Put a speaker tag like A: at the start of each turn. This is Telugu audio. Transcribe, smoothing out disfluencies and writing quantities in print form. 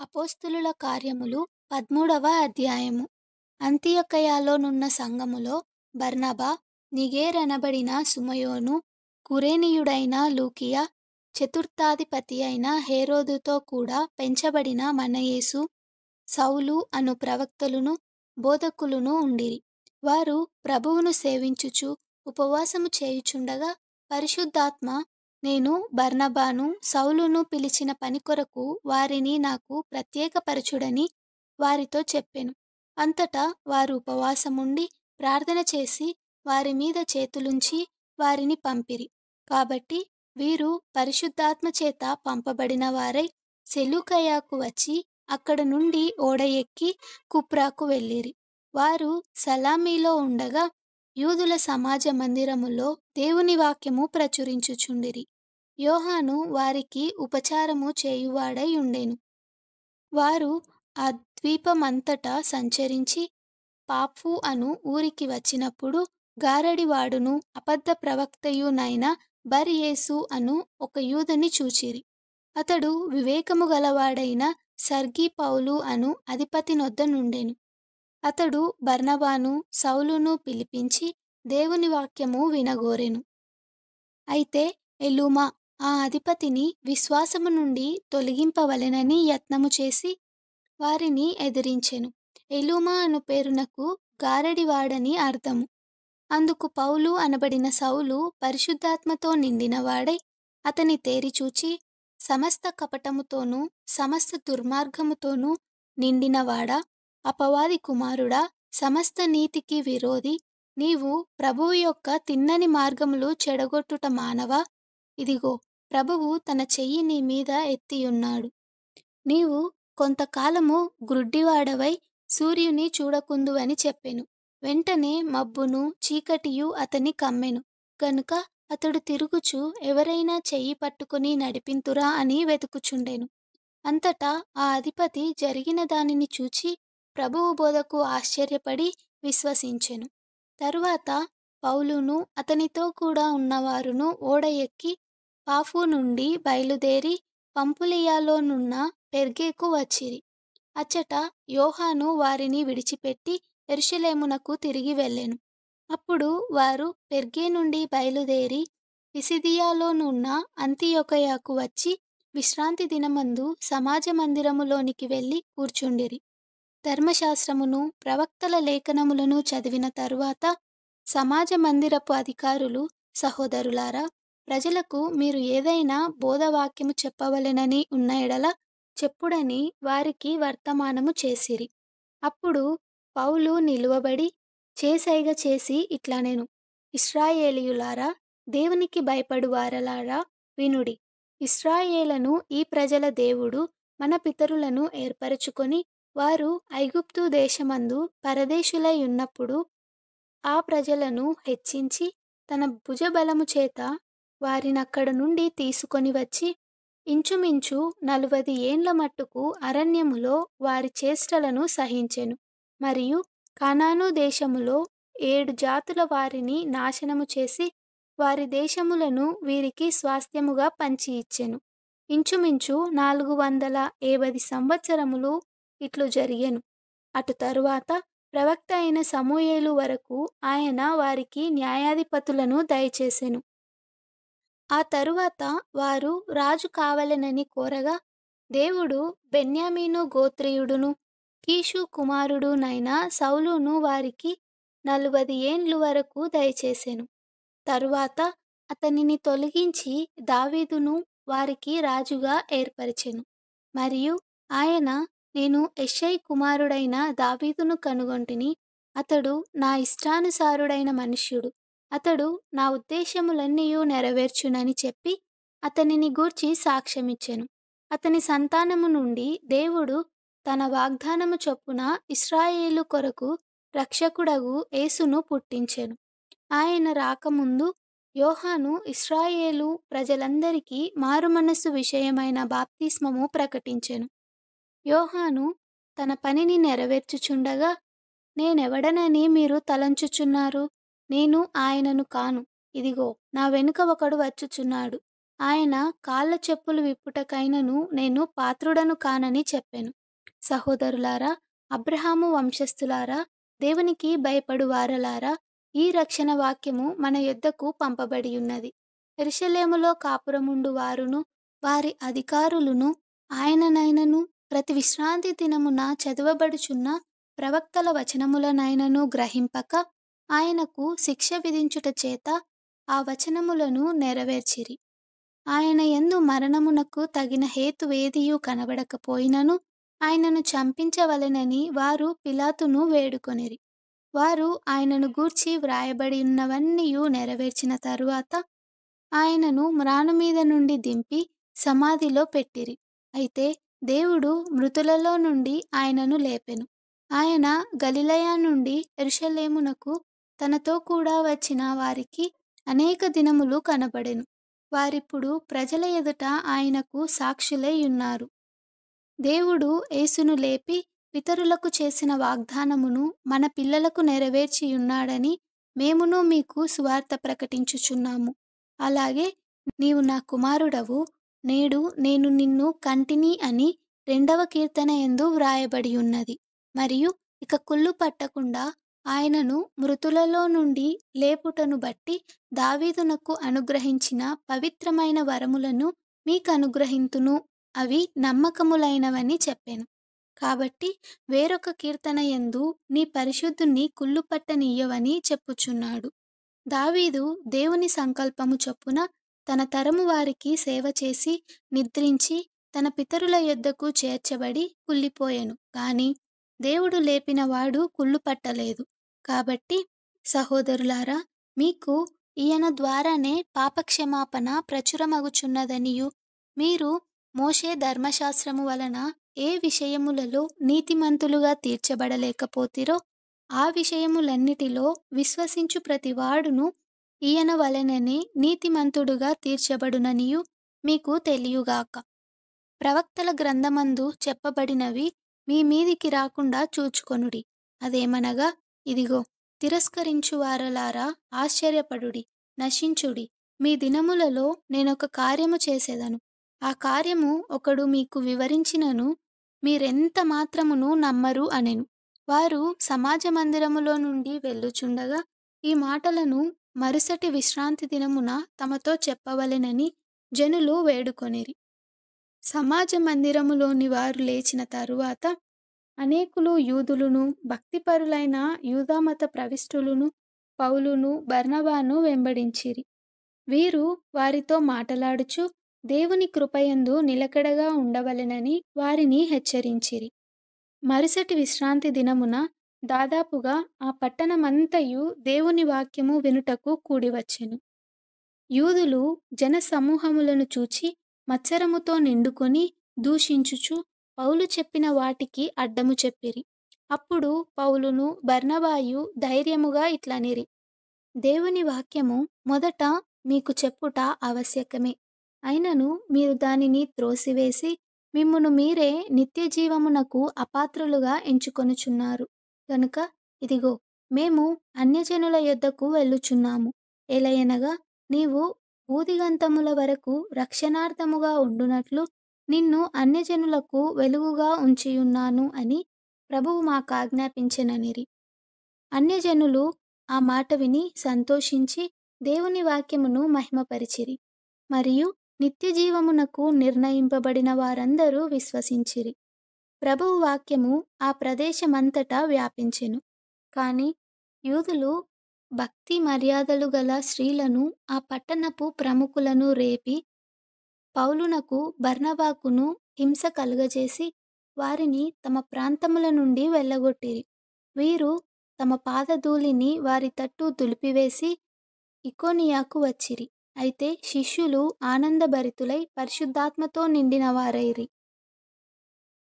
A: అపోస్తలుల కార్యములు 13వ అధ్యాయము. అంతియొకయలోనున్న సంఘములో బర్నబా, నిగేరనబడిన సుమయోను, కురేనీయుడైన లూకియ, చతుర్థాధిపతి అయిన హేరోదుతో కూడా పెంచబడిన మనయేసు, సౌలు అను ప్రవక్తలును బోధకులును ఉండిరి. వారు ప్రభువును సేవించుచు ఉపవాసము చేయుచుండగా పరిశుద్ధాత్మ, నేను బర్నబాను సౌలును పిలిచిన పని కొరకు వారిని నాకు ప్రత్యేకపరచుడని వారితో చెప్పెను. అంతటా వారు ఉపవాసముండి ప్రార్థన చేసి వారి మీద చేతులుంచి వారిని పంపిరి. కాబట్టి వీరు పరిశుద్ధాత్మ చేత పంపబడిన వారై సెలూకయకు వచ్చి అక్కడ నుండి ఓడ ఎక్కి కుప్రాకు వెళ్ళిరి. వారు సలామీలో ఉండగా యూదుల సమాజ మందిరములో దేవుని వాక్యము ప్రచురించుచుండిరి. యోహాను వారికి ఉపచారము చేయువాడై ఉండెను. వారు ఆ ద్వీపమంతటా సంచరించి పాఫు అను ఊరికి వచ్చినప్పుడు గారడివాడును అబద్ధ ప్రవక్తయునైన బర్ యేసు అను ఒక యూదుని చూచిరి. అతడు వివేకము గలవాడైన సర్గి పౌలు అను అధిపతి నొద్ద నుండెను. అతడు బర్నబాను సౌలును పిలిపించి దేవుని వాక్యము వినగోరెను. అయితే ఎలూమా ఆ అధిపతిని విశ్వాసము నుండి తొలగింపవలెనని యత్నము చేసి వారిని ఎదిరించెను. ఎలూమా అను పేరునకు గారడివాడని అర్థము. అందుకు పౌలు అనబడిన సౌలు పరిశుద్ధాత్మతో నిండినవాడై అతని తేరిచూచి, సమస్త కపటముతోనూ సమస్త దుర్మార్గముతోనూ నిండినవాడా, అపవాది కుమారుడా, సమస్త నీతికి విరోధి, నీవు ప్రభువు యొక్క తిన్నని మార్గములు చెడగొట్టుట మానవా? ఇదిగో, ప్రభువు తన చెయ్యి నీ మీద ఎత్తియున్నాడు. నీవు కొంతకాలము గ్రుడ్డివాడవై సూర్యుని చూడకుందువని చెప్పెను. వెంటనే మబ్బును చీకటియు అతని కమ్మెను గనుక అతడు తిరుగుచు ఎవరైనా చెయ్యి పట్టుకుని నడిపింతురా అని వెతుకుచుండెను. అంతటా ఆ అధిపతి జరిగిన దానిని చూచి ప్రభువు బోధకు ఆశ్చర్యపడి విశ్వసించెను. తరువాత పౌలును అతనితో కూడా ఉన్నవారును ఓడ ఎక్కి పాఫు నుండి బయలుదేరి పంఫులియలోనున్న పెర్గేకు వచ్చిరి. అచ్చట యోహాను వారిని విడిచిపెట్టి యెరూషలేమునకు తిరిగి వెళ్ళెను. అప్పుడు వారు పెర్గే నుండి బయలుదేరి పిసిదియలోనున్న అంతియొకయకు వచ్చి విశ్రాంతి దినమందు సమాజ మందిరములోనికి వెళ్ళి కూర్చుండిరి. ధర్మశాస్త్రమును ప్రవక్తల లేఖనములను చదివిన తరువాత సమాజ మందిరపు అధికారులు, సహోదరులారా, ప్రజలకు మీరు ఏదైనా బోధవాక్యము చెప్పవలెనని ఉన్న ఎడల చెప్పుడని వారికి వర్తమానము చేసిరి. అప్పుడు పౌలు నిలువబడి చేసైగ చేసి ఇట్లనెను: ఇశ్రాయేలీయులారా, దేవునికి భయపడు వారలారా, వినుడి. ఇశ్రాయేలను ఈ ప్రజల దేవుడు మన పితరులను ఏర్పరచుకొని వారు ఐగుప్తు దేశమందు పరదేశులై ఉన్నప్పుడు ఆ ప్రజలను హెచ్చించి తన భుజబలము చేత వారినక్కడ నుండి తీసుకొని వచ్చి ఇంచుమించు 40 ఏండ్ల మట్టుకు అరణ్యములో వారి చేష్టలను సహించెను. మరియు కానాను దేశములో 7 జాతుల వారిని నాశనము చేసి వారి దేశములను వీరికి స్వాస్థ్యముగా పంచి ఇచ్చెను. ఇంచుమించు 450 సంవత్సరములు ఇట్లు జరిగెను. అటు తరువాత ప్రవక్త అయిన సమూయేలు వరకు ఆయన వారికి న్యాయాధిపతులను దయచేసెను. ఆ తరువాత వారు రాజు కావలెనని కోరగా దేవుడు బెన్యామీను గోత్రీయుడును కీషు కుమారుడునైన సౌలును వారికి 40 ఏండ్లు వరకు దయచేసెను. తరువాత అతనిని తొలగించి దావీదును వారికి రాజుగా ఏర్పరిచెను. మరియు ఆయన, నేను యెష్షయి కుమారుడైన దావీదును కనుగొంటిని. అతడు నా ఇష్టానుసారుడైన మనుష్యుడు. అతడు నా ఉద్దేశములన్నీయు నెరవేర్చునని చెప్పి అతనిని గూర్చి సాక్ష్యమిచ్చెను. అతని సంతానము నుండి దేవుడు తన వాగ్దానము చొప్పున ఇశ్రాయేలు కొరకు రక్షకుడగు యేసును పుట్టించెను. ఆయన రాకముందు యోహాను ఇశ్రాయేలు ప్రజలందరికీ మారుమనస్సు విషయమైన బాప్తిస్మము ప్రకటించెను. యోహాను తన పనిని నెరవేర్చుచుండగా, నేనెవడనని మీరు తలంచుచున్నారు? నేను ఆయనను కాను. ఇదిగో, నా వెనుక ఒకడు వచ్చుచున్నాడు. ఆయన కాళ్ళ చెప్పులు విప్పుటకైనను నేను పాత్రుడను కానని చెప్పెను. సహోదరులారా, అబ్రహాము వంశస్థులారా, దేవునికి భయపడు వారలారా, ఈ రక్షణ వాక్యము మన యొద్దకు పంపబడి ఉన్నది. యెరూషలేములో కాపురముండు వారును వారి అధికారులును ఆయననైనను ప్రతి విశ్రాంతి దినమున చదవబడుచున్న ప్రవక్తల వచనములనైనను గ్రహింపక ఆయనకు శిక్ష విధించుట చేత ఆ వచనములను నెరవేర్చిరి. ఆయన యందు మరణమునకు తగిన హేతువేదియు కనబడకపోయినను ఆయనను చంపించవలెనని వారు పిలాతును వేడుకొనిరి. వారు ఆయనను గూర్చి వ్రాయబడి ఉన్నవన్నీయు నెరవేర్చిన తరువాత ఆయనను మ్రానుమీద నుండి దింపి సమాధిలో పెట్టిరి. అయితే దేవుడు మృతులలో నుండి ఆయనను లేపెను. ఆయన గలిలయ నుండి యెరూషలేమునకు తనతో కూడా వచ్చిన వారికి అనేక దినములు కనబడెను. వారిప్పుడు ప్రజల ఎదుట ఆయనకు సాక్షులై ఉన్నారు. దేవుడు యేసును లేపి పితరులకు చేసిన వాగ్దానమును మన పిల్లలకు నెరవేర్చియున్నాడని మేమును మీకు సువార్త ప్రకటించుచున్నాము. అలాగే నీవు నా కుమారుడవు, నేడు నేను నిన్ను కంటిని అని 2వ కీర్తన యందు వ్రాయబడి ఉన్నది. మరియు ఇక కుళ్ళు పట్టకుండా ఆయనను మృతులలో నుండి లేపుటను బట్టి దావీదునకు అనుగ్రహించిన పవిత్రమైన వరములను మీకనుగ్రహింతును, అవి నమ్మకములైనవని చెప్పెను. కాబట్టి వేరొక కీర్తన యందు నీ పరిశుద్ధుణ్ణి కుళ్ళు పట్టనియ్యవని చెప్పుచున్నాడు. దావీదు దేవుని సంకల్పము చొప్పున తన తరము వారికి సేవ చేసి నిద్రించి తన పితరుల యొద్దకు చేర్చబడి కుళ్ళిపోయెను గాని దేవుడు లేపినవాడు కుళ్ళు పట్టలేదు. కాబట్టి సహోదరులారా, మీకు ఈయన ద్వారానే పాపక్షమాపణ ప్రచురమగుచున్నదనియు మీరు మోషే ధర్మశాస్త్రము వలన ఏ విషయములలో నీతిమంతులుగా తీర్చబడలేకపోతిరో ఆ విషయములన్నిటిలో విశ్వసించు ప్రతివాడును ఈయన వలననే నీతిమంతుడుగా తీర్చబడుననియు మీకు తెలియుగాక. ప్రవక్తల గ్రంథమందు చెప్పబడినవి మీ మీదికి రాకుండా చూచుకొనుడి. అదేమనగా, ఇదిగో, తిరస్కరించు వారలారా ఆశ్చర్యపడుడి, నశించుడి. మీ దినములలో నేనొక కార్యము చేసేదను. ఆ కార్యము ఒకడు మీకు వివరించినను మీరెంత మాత్రమును నమ్మరు అనెను. వారు సమాజ మందిరములో నుండి వెళ్ళుచుండగా ఈ మాటలను మరుసటి విశ్రాంతి దినమున తమతో చెప్పవలెనని జనులు వేడుకొనిరి. సమాజ మందిరములోని వారు లేచిన తరువాత అనేకులు యూదులును భక్తిపరులైన యూదామత ప్రవిష్టులును పౌలును బర్నబాను వెంబడించిరి. వీరు వారితో మాటలాడుచు దేవుని కృపయందు నిలకడగా ఉండవలెనని వారిని హెచ్చరించిరి. మరుసటి విశ్రాంతి దినమున దాదాపుగా ఆ పట్టణమంతయు దేవుని వాక్యము వినుటకు కూడివచ్చెను. యూదులు జనసమూహములను చూచి మత్సరముతో నిండుకొని దూషించుచు పౌలు చెప్పిన వాటికి అడ్డము చెప్పిరి. అప్పుడు పౌలును బర్నబాయు ధైర్యముగా ఇట్లనిరి: దేవుని వాక్యము మొదట మీకు చెప్పుట ఆవశ్యకమే. అయినను మీరు దానిని త్రోసివేసి మిమ్మును మీరే నిత్యజీవమునకు అపాత్రులుగా ఎంచుకొనుచున్నారు. గనుక ఇదిగో, మేము అన్యజనుల యొద్దకు వెళ్ళుచున్నాము. ఎలయనగా నీవు భూదిగంతముల వరకు రక్షణార్థముగా ఉండునట్లు నిన్ను అన్యజనులకు వెలుగుగా ఉంచియున్నాను అని ప్రభువు మాకాజ్ఞాపించెననిరి. అన్యజనులు ఆ మాట విని సంతోషించి దేవుని వాక్యమును మహిమపరిచిరి. మరియు నిత్యజీవమునకు నిర్ణయింపబడిన వారందరూ విశ్వసించిరి. ప్రభువు వాక్యము ఆ ప్రదేశమంతటా వ్యాపించెను. కాని యూదులు భక్తి మర్యాదలు గల స్త్రీలను ఆ పట్టణపు ప్రముఖులను రేపి పౌలునకు బర్నబాకును హింస కలుగజేసి వారిని తమ ప్రాంతముల నుండి వెళ్ళగొట్టిరి. వీరు తమ పాదధూళిని వారి తట్టు దులిపివేసి ఇకోనియాకు వచ్చిరి. అయితే శిష్యులు ఆనందభరితులై పరిశుద్ధాత్మతో నిండిన వారైరి.